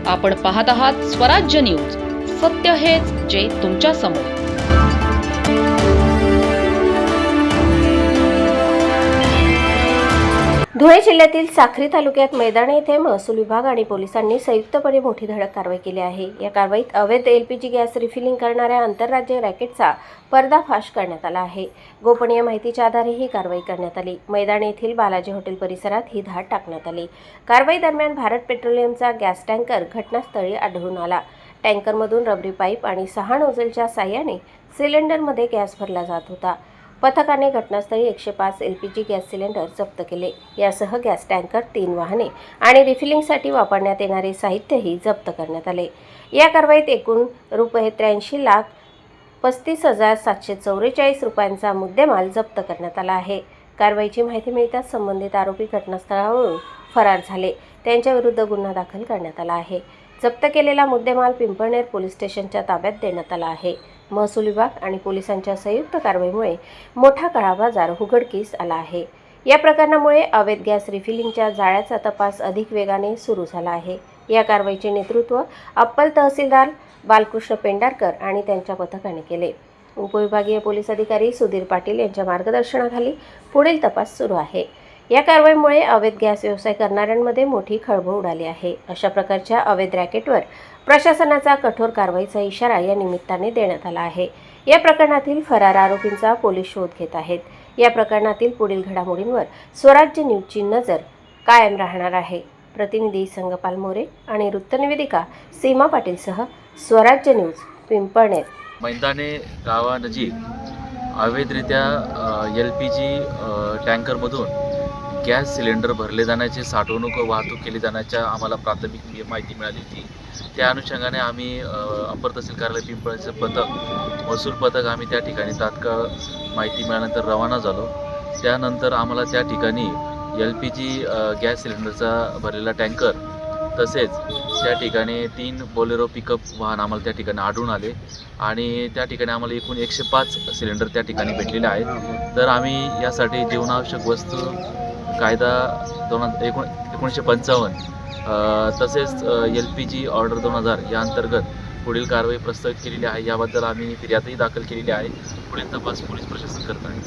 आपण पाहत आहात स्वराज्य न्यूज. सत्य हेच जे तुमच्या समोर. धुळे जिल्ह्यातील साक्री तालुक्यात मैदान येथे महसूल विभाग आणि पोलिसांनी संयुक्तपणे मोठी धडक कारवाई केली आहे. या कारवाईत अवैध एलपीजी गॅस रिफिलिंग करणाऱ्या आंतरराज्य रॅकेटचा पर्दाफाश करण्यात आला आहे. गोपनीय माहितीच्या आधारे ही कारवाई करण्यात आली. मैदान येथील बालाजी हॉटेल परिसरात ही धाड टाकण्यात आली. कारवाई दरम्यान भारत पेट्रोलियमचा गॅस टँकर घटनास्थळी आढळून आला. टँकरमधून रबरी पाईप आणि 6 नोझलच्या साहाय्याने सिलेंडरमध्ये गॅस भरला जात होता. पथकाने घटनास्थळी 105 एलपीजी गॅस सिलेंडर जप्त केले. यासह गॅस टँकर, 3 वाहने आणि रिफिलिंगसाठी वापरण्यात येणारे साहित्यही जप्त करण्यात आले. या कारवाईत एकूण ₹83,35,744 रुपयांचा मुद्देमाल जप्त करण्यात आला आहे. कारवाईची माहिती मिळताच संबंधित आरोपी घटनास्थळावरून फरार झाले. त्यांच्याविरुद्ध गुन्हा दाखल करण्यात आला आहे. जप्त केलेला मुद्देमाल पिंपळनेर पोलीस स्टेशनच्या ताब्यात देण्यात आला आहे. महसूल विभाग आणि पोलिसांच्या संयुक्त कारवाईमुळे मोठा काळाबाजार उघडकीस आला आहे. या प्रकरणामुळे अवैध गॅस रिफिलिंगच्या जाळ्याचा तपास अधिक वेगाने सुरू झाला आहे. या कारवाईचे नेतृत्व अप्पल तहसीलदार बालकृष्ण पेंढारकर आणि त्यांच्या पथकाने केले. उपविभागीय पोलीस अधिकारी सुधीर पाटील यांच्या मार्गदर्शनाखाली पुढील तपास सुरू आहे. या कारवाईमुळे अवैध गॅस व्यवसाय करणाऱ्यांमध्ये मोठी खळबळ उडाली आहे. अशा प्रकारच्या अवैध रॅकेटवर प्रशासनाचा कठोर कारवाईचा इशारा या निमित्ताने देण्यात आला आहे. या प्रकरणातील फरार आरोपींचा पोलीस शोध घेत आहेत. या प्रकरणातील पुढील घडामोडींवर स्वराज्य न्यूजची नजर कायम राहणार आहे. प्रतिनिधी संगपाल मोरे आणि वृत्तनिवेदिका सीमा पाटीलसह स्वराज्य न्यूज, पिंपळनेर. मैदाने गावानजीक अवैधरित्या LPG टँकरमधून गॅस सिलेंडर भरले जाण्याची साठवणूक व वाहतूक केली जाण्याच्या आम्हाला प्राथमिक माहिती मिळाली होती. त्या अनुषंगाने आम्ही अप्पर तहसील कार्यालय पिंपळनेरचे पथक, महसूल पथक आम्ही त्या ठिकाणी तात्काळ माहिती मिळाल्यानंतर रवाना झालो. त्यानंतर आम्हाला त्या ठिकाणी LPG गॅस सिलेंडरचा भरलेला टँकर तसेच त्या ठिकाणी 3 बोलेरो पिकअप वाहन आम्हाला त्या ठिकाणी आढळून आले आणि त्या ठिकाणी आम्हाला एकूण 105 सिलेंडर त्या ठिकाणी भेटलेले आहेत. तर आम्ही यासाठी जीवनावश्यक वस्तू कायदा 1955 तसेच LPG ऑर्डर 2000 या अंतर्गत पुढील कारवाई प्रस्तावित केलेली आहे. याबद्दल आम्ही फिर्यादही दाखल केलेली आहे. पुढील तपास पोलीस प्रशासन करत आहे.